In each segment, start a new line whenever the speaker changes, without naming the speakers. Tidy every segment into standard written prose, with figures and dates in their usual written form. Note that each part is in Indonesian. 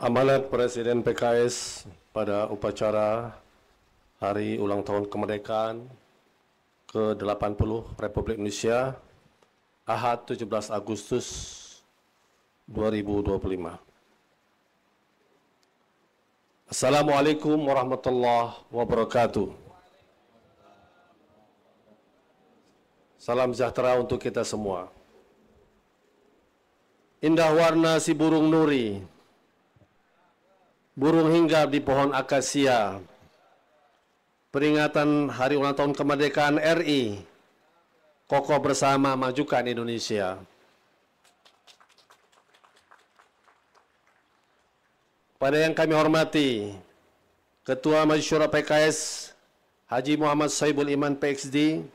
Amanat Presiden PKS pada upacara Hari Ulang Tahun Kemerdekaan ke-80 Republik Indonesia, Ahad 17 Agustus 2025. Assalamualaikum warahmatullahi wabarakatuh. Salam sejahtera untuk kita semua. Indah warna si burung nuri, burung hinggap di pohon akasia. Peringatan Hari Ulang Tahun Kemerdekaan RI, kokoh bersama majukan Indonesia. Pada yang kami hormati, Ketua Majelis Syura PKS Haji Muhammad Sohibul Iman PhD,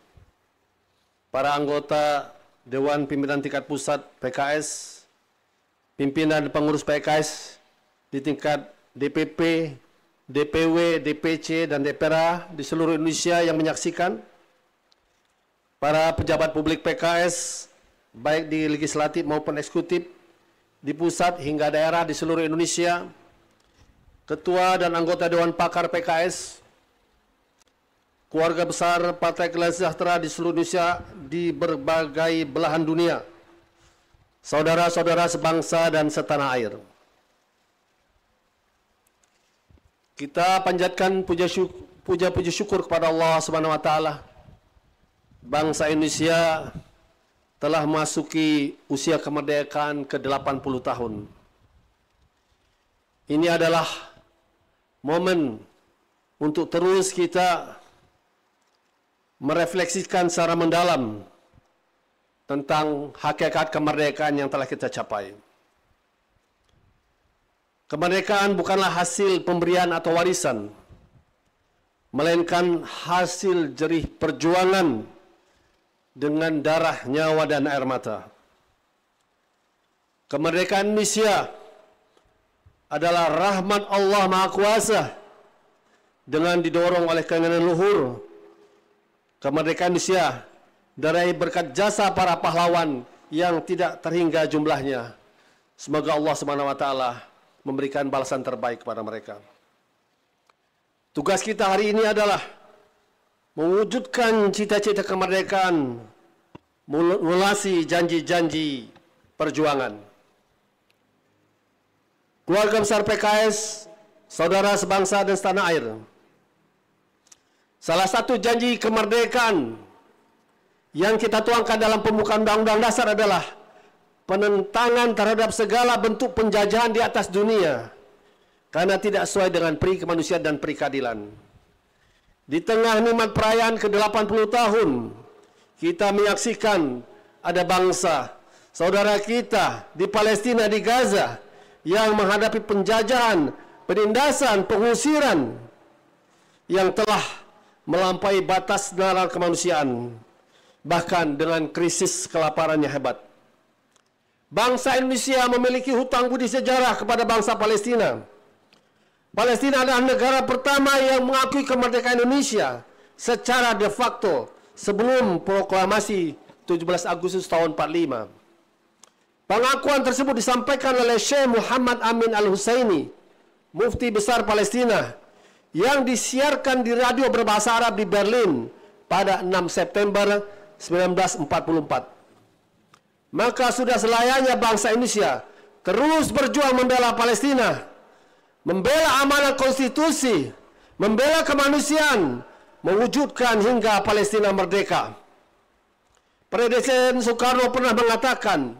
para anggota Dewan Pimpinan Tingkat Pusat PKS, pimpinan pengurus PKS di tingkat DPP, DPW, DPC, dan DPRA di seluruh Indonesia yang menyaksikan, para pejabat publik PKS, baik di legislatif maupun eksekutif, di pusat hingga daerah di seluruh Indonesia, ketua dan anggota Dewan Pakar PKS, keluarga besar Partai Keadilan Sejahtera di seluruh Indonesia di berbagai belahan dunia, saudara-saudara sebangsa dan setanah air. Kita panjatkan puja-puji syukur kepada Allah Subhanahu wa taala. Bangsa Indonesia telah memasuki usia kemerdekaan ke-80 tahun. Ini adalah momen untuk terus kita merefleksikan secara mendalam tentang hakikat kemerdekaan yang telah kita capai. Kemerdekaan bukanlah hasil pemberian atau warisan, melainkan hasil jerih perjuangan dengan darah, nyawa, dan air mata. Kemerdekaan Indonesia adalah rahmat Allah Maha Kuasa dengan didorong oleh keinginan luhur. Kemerdekaan Indonesia dari berkat jasa para pahlawan yang tidak terhingga jumlahnya. Semoga Allah Subhanahu wa taala memberikan balasan terbaik kepada mereka. Tugas kita hari ini adalah mewujudkan cita-cita kemerdekaan, melunasi janji-janji perjuangan. Keluarga besar PKS, saudara sebangsa dan setanah air, salah satu janji kemerdekaan yang kita tuangkan dalam pembukaan Undang-Undang Dasar adalah penentangan terhadap segala bentuk penjajahan di atas dunia karena tidak sesuai dengan peri kemanusiaan dan peri keadilan. Di tengah nikmat perayaan ke-80 tahun, kita menyaksikan ada bangsa, saudara kita di Palestina, di Gaza, yang menghadapi penjajahan, penindasan, pengusiran yang telah melampaui batas nalar kemanusiaan, bahkan dengan krisis kelaparan yang hebat. Bangsa Indonesia memiliki hutang budi sejarah kepada bangsa Palestina. Palestina adalah negara pertama yang mengakui kemerdekaan Indonesia secara de facto sebelum proklamasi 17 Agustus tahun 45. Pengakuan tersebut disampaikan oleh Syekh Muhammad Amin Al-Husaini, Mufti Besar Palestina, yang disiarkan di radio berbahasa Arab di Berlin pada 6 September 1944. Maka sudah selayaknya bangsa Indonesia terus berjuang membela Palestina, membela amanat konstitusi, membela kemanusiaan, mewujudkan hingga Palestina merdeka. Presiden Soekarno pernah mengatakan,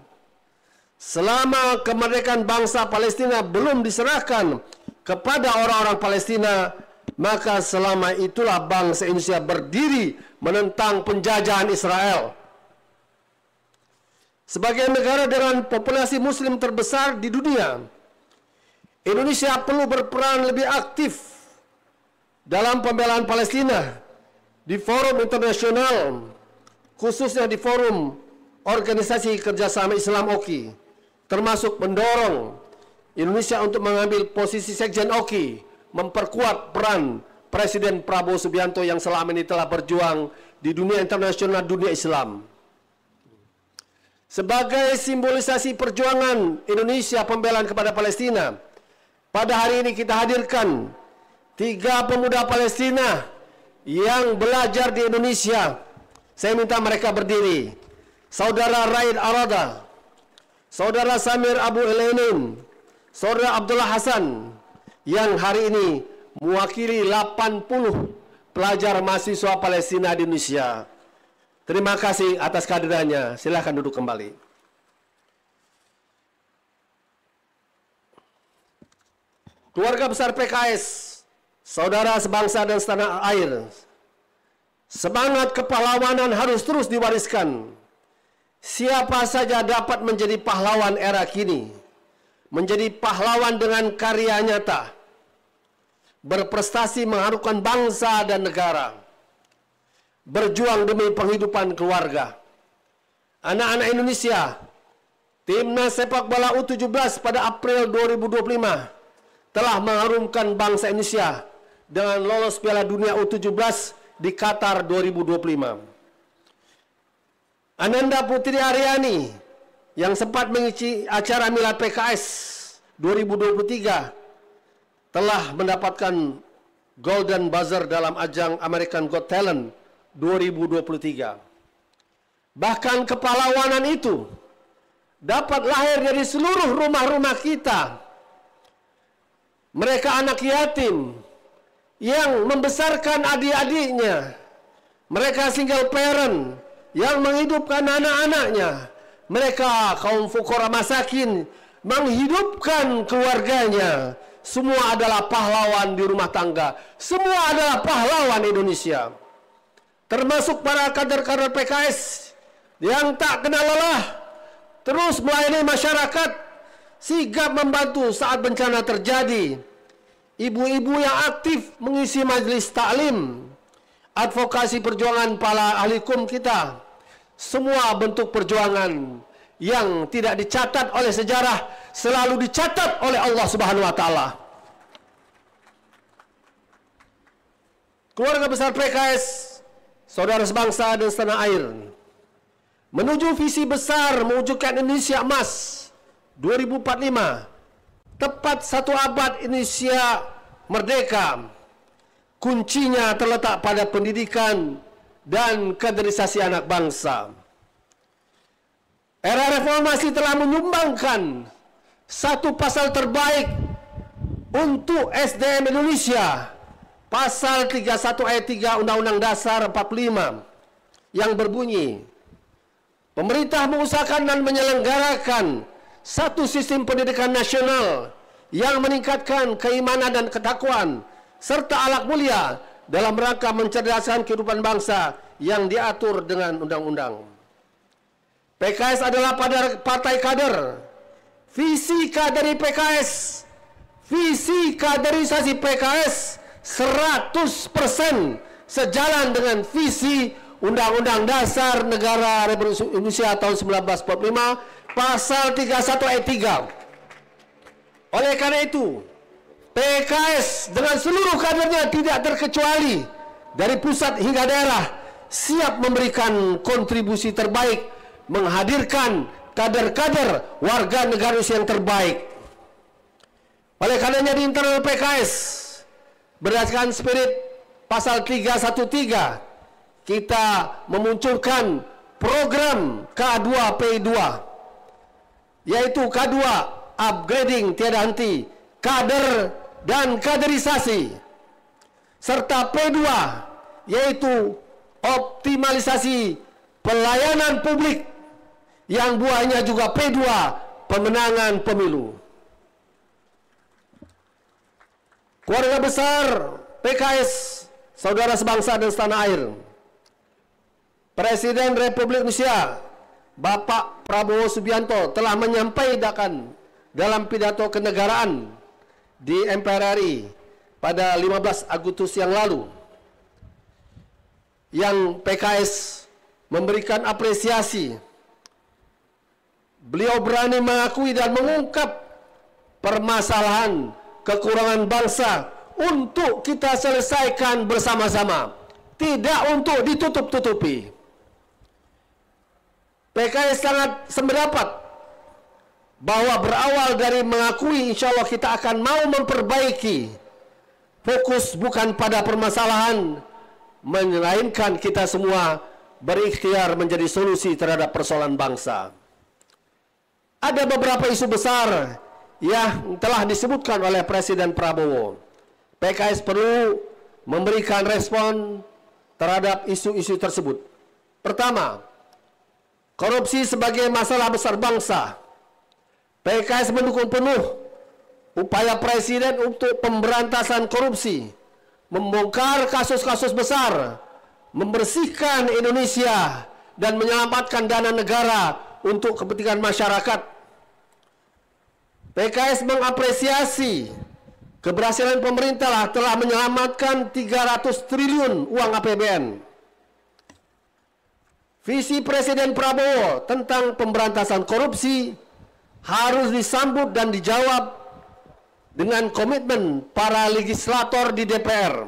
selama kemerdekaan bangsa Palestina belum diserahkan kepada orang-orang Palestina, maka selama itulah bangsa Indonesia berdiri menentang penjajahan Israel. Sebagai negara dengan populasi muslim terbesar di dunia, Indonesia perlu berperan lebih aktif dalam pembelaan Palestina di forum internasional, khususnya di forum Organisasi Kerjasama Islam OKI, termasuk mendorong Indonesia untuk mengambil posisi sekjen OKI, memperkuat peran Presiden Prabowo Subianto yang selama ini telah berjuang di dunia internasional, dunia Islam. Sebagai simbolisasi perjuangan Indonesia pembelaan kepada Palestina, pada hari ini kita hadirkan 3 pemuda Palestina yang belajar di Indonesia. Saya minta mereka berdiri. Saudara Raid Arada, Saudara Samir Abu Elainin, Saudara Abdullah Hasan, yang hari ini mewakili 80 pelajar mahasiswa Palestina di Indonesia. Terima kasih atas kehadirannya. Silakan duduk kembali. Keluarga besar PKS, saudara sebangsa dan setanah air, semangat kepahlawanan harus terus diwariskan. Siapa saja dapat menjadi pahlawan era kini, menjadi pahlawan dengan karya nyata, berprestasi mengharumkan bangsa dan negara, berjuang demi penghidupan keluarga. Anak-anak Indonesia, Timnas sepak bola U17 pada April 2025 telah mengharumkan bangsa Indonesia dengan lolos Piala Dunia U17 di Qatar 2025. Ananda Putri Aryani yang sempat mengisi acara Milad PKS 2023 telah mendapatkan Golden Buzzer dalam ajang American Got Talent 2023. Bahkan kepahlawanan itu dapat lahir dari seluruh rumah-rumah kita. Mereka anak yatim yang membesarkan adik-adiknya. Mereka single parent yang menghidupkan anak-anaknya. Mereka kaum fukara masakin menghidupkan keluarganya. Semua adalah pahlawan di rumah tangga. Semua adalah pahlawan Indonesia. Termasuk para kader-kader PKS yang tak kenal lelah, terus melayani masyarakat, sigap membantu saat bencana terjadi. Ibu-ibu yang aktif mengisi majelis taklim, advokasi perjuangan para ahli hukum kita. Semua bentuk perjuangan yang tidak dicatat oleh sejarah selalu dicatat oleh Allah Subhanahu wa taala. Keluarga besar PKS, saudara sebangsa dan setanah air, menuju visi besar mewujudkan Indonesia Emas 2045, tepat 1 abad Indonesia merdeka. Kuncinya terletak pada pendidikan dan kaderisasi anak bangsa. Era reformasi telah menyumbangkan 1 pasal terbaik untuk SDM Indonesia, pasal 31 ayat 3 Undang-Undang Dasar 45, yang berbunyi, pemerintah mengusahakan dan menyelenggarakan satu sistem pendidikan nasional yang meningkatkan keimanan dan ketakwaan serta akhlak mulia dalam rangka mencerdaskan kehidupan bangsa yang diatur dengan undang-undang. PKS adalah partai kader. Visi kaderi PKS, visi kaderisasi PKS 100% sejalan dengan visi Undang-Undang Dasar Negara Republik Indonesia tahun 1945 pasal 31 ayat 3. Oleh karena itu, PKS dengan seluruh kadernya tidak terkecuali dari pusat hingga daerah siap memberikan kontribusi terbaik menghadirkan kader-kader warga negara Indonesia yang terbaik. Oleh karenanya di internal PKS berdasarkan spirit pasal 313 kita memunculkan program K2P2, yaitu K2 upgrading tiada henti, kader dan kaderisasi, serta P2 yaitu optimalisasi pelayanan publik, yang buahnya juga P2 pemenangan pemilu. Keluarga besar PKS, saudara sebangsa dan setanah air, Presiden Republik Indonesia Bapak Prabowo Subianto telah menyampaikan dalam pidato kenegaraan di MPR RI pada 15 Agustus yang lalu, yang PKS memberikan apresiasi. Beliau berani mengakui dan mengungkap permasalahan kekurangan bangsa untuk kita selesaikan bersama-sama, tidak untuk ditutup-tutupi. PKS sangat sependapat bahwa berawal dari mengakui insya Allah kita akan mau memperbaiki. Fokus bukan pada permasalahan, melainkan kita semua berikhtiar menjadi solusi terhadap persoalan bangsa. Ada beberapa isu besar yang telah disebutkan oleh Presiden Prabowo. PKS perlu memberikan respon terhadap isu-isu tersebut. Pertama, korupsi sebagai masalah besar bangsa. PKS mendukung penuh upaya Presiden untuk pemberantasan korupsi, membongkar kasus-kasus besar, membersihkan Indonesia, dan menyelamatkan dana negara untuk kepentingan masyarakat. PKS mengapresiasi keberhasilan pemerintah telah menyelamatkan 300 triliun uang APBN. Visi Presiden Prabowo tentang pemberantasan korupsi harus disambut dan dijawab dengan komitmen para legislator di DPR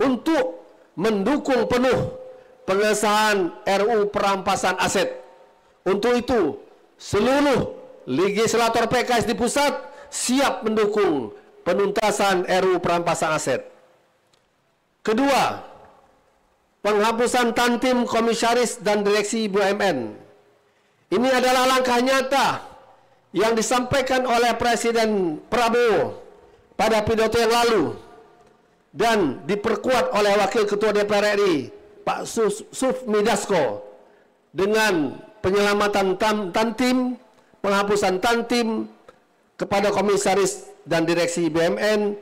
untuk mendukung penuh pengesahan RUU perampasan aset. Untuk itu, seluruh legislator PKS di pusat siap mendukung penuntasan RUU perampasan aset. Kedua, penghapusan Tantim Komisaris dan Direksi BUMN. Ini adalah langkah nyata yang disampaikan oleh Presiden Prabowo pada pidato yang lalu dan diperkuat oleh Wakil Ketua DPR RI Pak Sufmi Dasko dengan penyelamatan Tantim, penghapusan Tantim kepada Komisaris dan Direksi BUMN.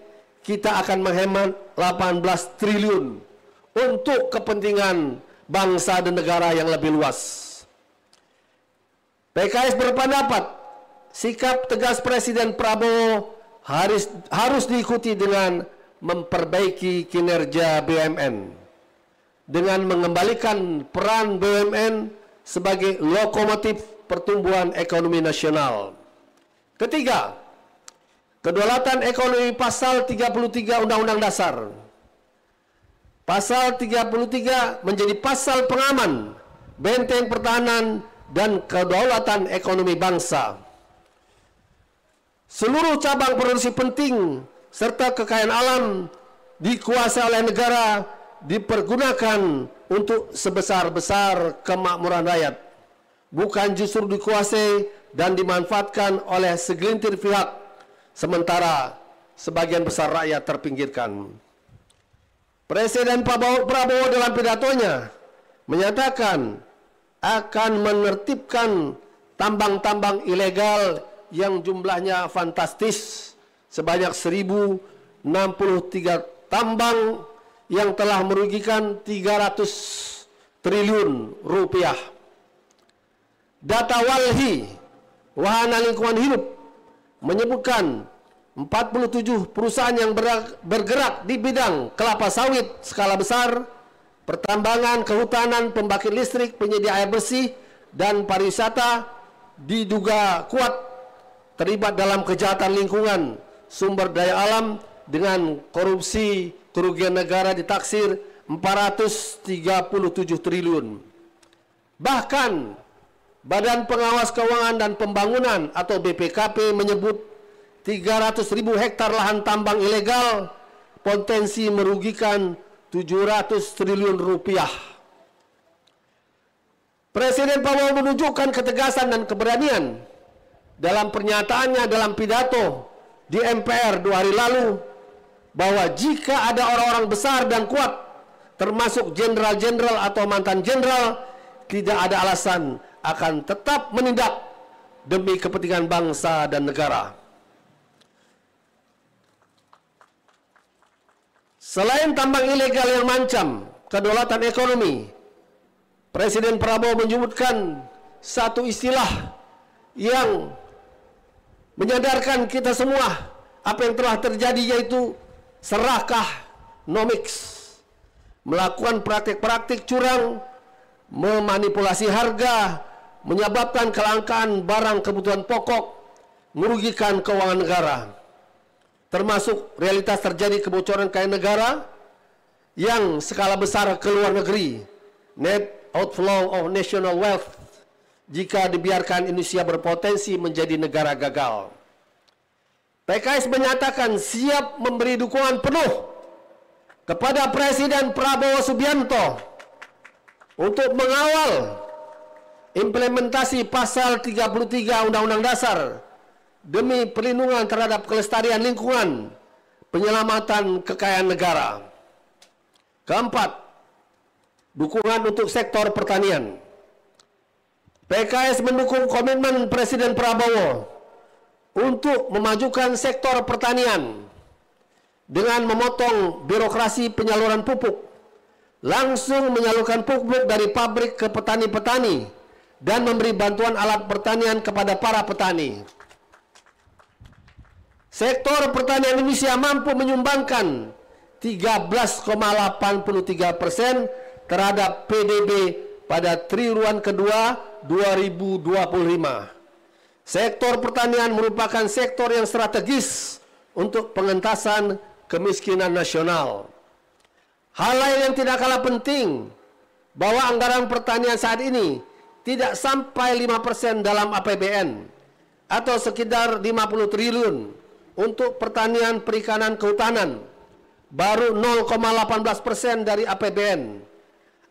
Kita akan menghemat 18 triliun untuk kepentingan bangsa dan negara yang lebih luas. PKS berpendapat sikap tegas Presiden Prabowo harus diikuti dengan memperbaiki kinerja BUMN, dengan mengembalikan peran BUMN sebagai lokomotif pertumbuhan ekonomi nasional. Ketiga, kedaulatan ekonomi pasal 33 Undang-Undang Dasar. Pasal 33 menjadi pasal pengaman, benteng pertahanan, dan kedaulatan ekonomi bangsa. Seluruh cabang produksi penting serta kekayaan alam dikuasai oleh negara dipergunakan untuk sebesar-besar kemakmuran rakyat, bukan justru dikuasai dan dimanfaatkan oleh segelintir pihak, sementara sebagian besar rakyat terpinggirkan. Presiden Prabowo dalam pidatonya menyatakan akan menertibkan tambang-tambang ilegal yang jumlahnya fantastis sebanyak 1.063 tambang yang telah merugikan 300 triliun rupiah. Data Walhi, Wahana Lingkungan Hidup, menyebutkan 47 perusahaan yang bergerak di bidang kelapa sawit skala besar, pertambangan, kehutanan, pembangkit listrik, penyedia air bersih, dan pariwisata diduga kuat terlibat dalam kejahatan lingkungan, sumber daya alam dengan korupsi. Kerugian negara ditaksir 437 triliun. Bahkan Badan Pengawas Keuangan dan Pembangunan atau BPKP menyebut 300.000 hektar lahan tambang ilegal potensi merugikan 700 triliun rupiah. Presiden Prabowo menunjukkan ketegasan dan keberanian dalam pernyataannya dalam pidato di MPR 2 hari lalu bahwa jika ada orang-orang besar dan kuat, termasuk jenderal-jenderal atau mantan jenderal, tidak ada alasan akan tetap menindak demi kepentingan bangsa dan negara. Selain tambang ilegal yang mengancam kedaulatan ekonomi, Presiden Prabowo menyebutkan satu istilah yang menyadarkan kita semua apa yang telah terjadi, yaitu serakah nomics, melakukan praktik-praktik curang, memanipulasi harga, menyebabkan kelangkaan barang kebutuhan pokok, merugikan keuangan negara. Termasuk realitas terjadi kebocoran keuangan negara yang skala besar ke luar negeri, net outflow of national wealth, jika dibiarkan Indonesia berpotensi menjadi negara gagal. PKS menyatakan siap memberi dukungan penuh kepada Presiden Prabowo Subianto untuk mengawal implementasi pasal 33 Undang-Undang Dasar demi perlindungan terhadap kelestarian lingkungan, penyelamatan kekayaan negara. Keempat, dukungan untuk sektor pertanian. PKS mendukung komitmen Presiden Prabowo untuk memajukan sektor pertanian dengan memotong birokrasi penyaluran pupuk, langsung menyalurkan pupuk dari pabrik ke petani-petani, dan memberi bantuan alat pertanian kepada para petani. Sektor pertanian Indonesia mampu menyumbangkan 13,83% terhadap PDB pada triwulan kedua 2025. Sektor pertanian merupakan sektor yang strategis untuk pengentasan kemiskinan nasional. Hal lain yang tidak kalah penting, bahwa anggaran pertanian saat ini tidak sampai 5% dalam APBN, atau sekitar 50 triliun untuk pertanian, perikanan, kehutanan, baru 0,18% dari APBN.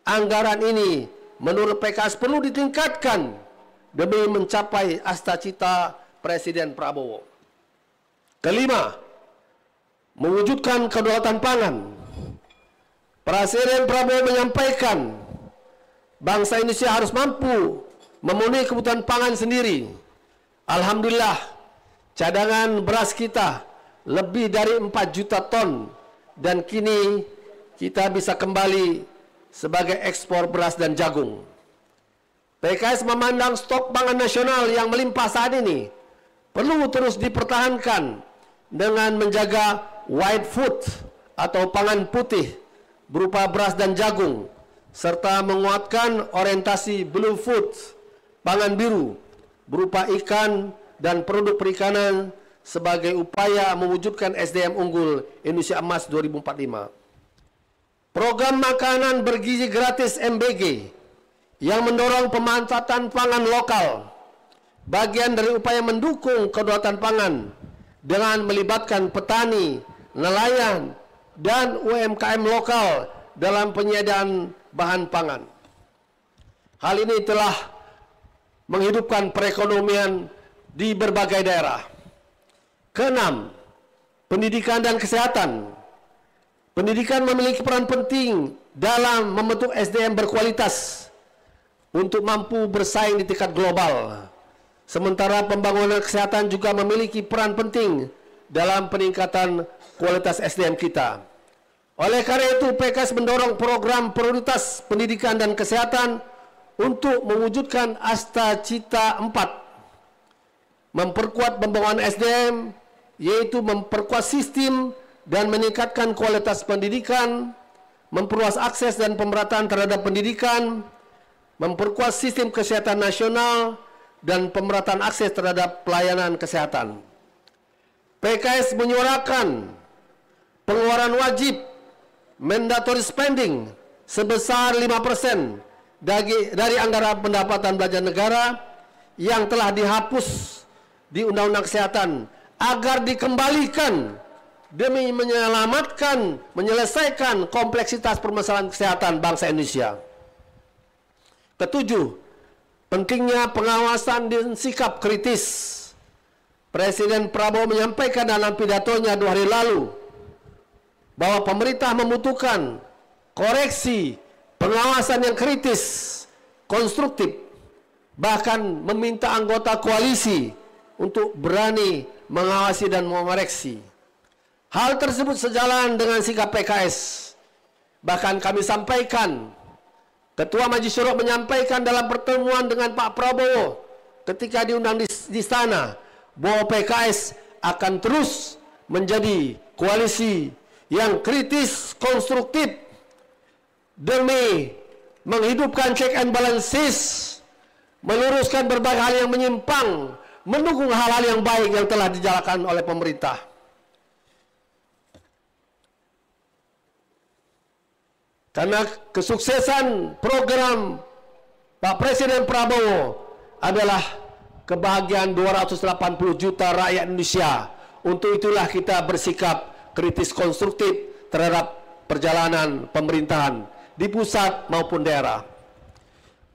Anggaran ini menurut PKS perlu ditingkatkan demi mencapai cita-cita Presiden Prabowo. Kelima, mewujudkan kedaulatan pangan. Presiden Prabowo menyampaikan bangsa Indonesia harus mampu memenuhi kebutuhan pangan sendiri. Alhamdulillah, cadangan beras kita lebih dari 4 juta ton, dan kini kita bisa kembali sebagai ekspor beras dan jagung. PKS memandang stok pangan nasional yang melimpah saat ini perlu terus dipertahankan dengan menjaga white food atau pangan putih berupa beras dan jagung, serta menguatkan orientasi blue food, pangan biru berupa ikan dan produk perikanan sebagai upaya mewujudkan SDM unggul Indonesia Emas 2045. Program makanan bergizi gratis MBG yang mendorong pemanfaatan pangan lokal, bagian dari upaya mendukung kedaulatan pangan dengan melibatkan petani, nelayan, dan UMKM lokal dalam penyediaan bahan pangan. Hal ini telah menghidupkan perekonomian di berbagai daerah. Keenam, pendidikan dan kesehatan. Pendidikan memiliki peran penting dalam membentuk SDM berkualitas untuk mampu bersaing di tingkat global. Sementara pembangunan kesehatan juga memiliki peran penting dalam peningkatan kualitas SDM kita. Oleh karena itu, PKS mendorong program prioritas pendidikan dan kesehatan untuk mewujudkan cita 4. Memperkuat pembangunan SDM, yaitu memperkuat sistem dan meningkatkan kualitas pendidikan, memperluas akses dan pemerataan terhadap pendidikan, memperkuat sistem kesehatan nasional, dan pemerataan akses terhadap pelayanan kesehatan. PKS menyuarakan pengeluaran wajib mandatory spending sebesar 5% dari anggaran pendapatan belanja negara yang telah dihapus di Undang-Undang Kesehatan agar dikembalikan demi menyelesaikan kompleksitas permasalahan kesehatan bangsa Indonesia. Ketujuh, pentingnya pengawasan dan sikap kritis. Presiden Prabowo menyampaikan dalam pidatonya 2 hari lalu bahwa pemerintah membutuhkan koreksi, pengawasan yang kritis, konstruktif, bahkan meminta anggota koalisi untuk berani mengawasi dan mengoreksi. Hal tersebut sejalan dengan sikap PKS. Bahkan kami sampaikan, Ketua Majelis Syuro menyampaikan dalam pertemuan dengan Pak Prabowo ketika diundang di istana bahwa PKS akan terus menjadi koalisi yang kritis, konstruktif demi menghidupkan check and balances, meluruskan berbagai hal yang menyimpang, mendukung hal-hal yang baik yang telah dijalankan oleh pemerintah. Karena kesuksesan program Pak Presiden Prabowo adalah kebahagiaan 280 juta rakyat Indonesia. Untuk itulah kita bersikap kritis konstruktif terhadap perjalanan pemerintahan di pusat maupun daerah.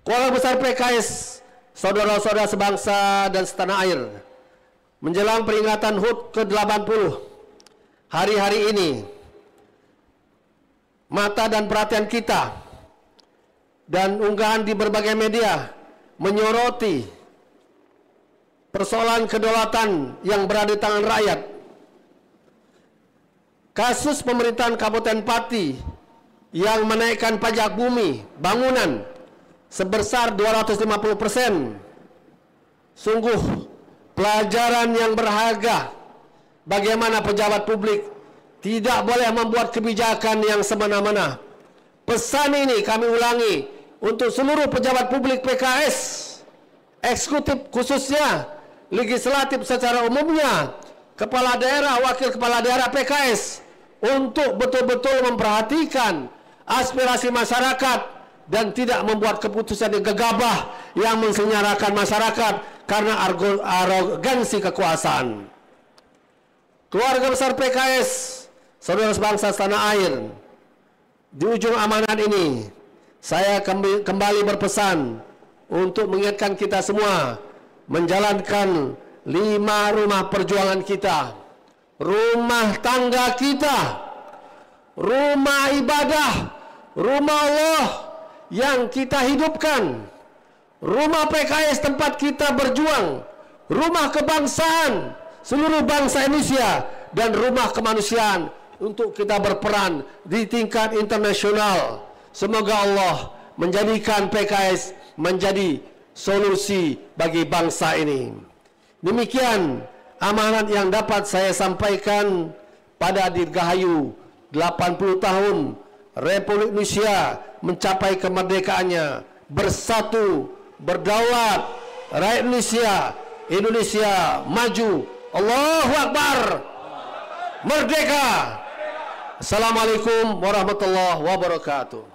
Keluarga besar PKS, saudara-saudara sebangsa dan setanah air, menjelang peringatan HUT ke-80, hari-hari ini, mata dan perhatian kita dan unggahan di berbagai media menyoroti persoalan kedaulatan yang berada di tangan rakyat. Kasus pemerintahan Kabupaten Pati yang menaikkan pajak bumi bangunan sebesar 250%. Sungguh pelajaran yang berharga bagaimana pejabat publik tidak boleh membuat kebijakan yang semena-mena. Pesan ini kami ulangi untuk seluruh pejabat publik PKS, eksekutif khususnya, legislatif secara umumnya, kepala daerah, wakil kepala daerah PKS, untuk betul-betul memperhatikan aspirasi masyarakat dan tidak membuat keputusan yang gegabah yang mensenyarakan masyarakat karena arogansi kekuasaan. Keluarga besar PKS, saudara sebangsa setanah air, di ujung amanat ini saya kembali berpesan untuk mengingatkan kita semua menjalankan 5 rumah perjuangan kita. Rumah tangga kita, rumah ibadah, rumah Allah yang kita hidupkan, rumah PKS tempat kita berjuang, rumah kebangsaan seluruh bangsa Indonesia, dan rumah kemanusiaan untuk kita berperan di tingkat internasional. Semoga Allah menjadikan PKS menjadi solusi bagi bangsa ini. Demikian amanat yang dapat saya sampaikan pada Dirgahayu 80 tahun Republik Indonesia mencapai kemerdekaannya, bersatu, berdaulat, rakyat Indonesia maju. Allahu Akbar, merdeka. Assalamualaikum warahmatullahi wabarakatuh.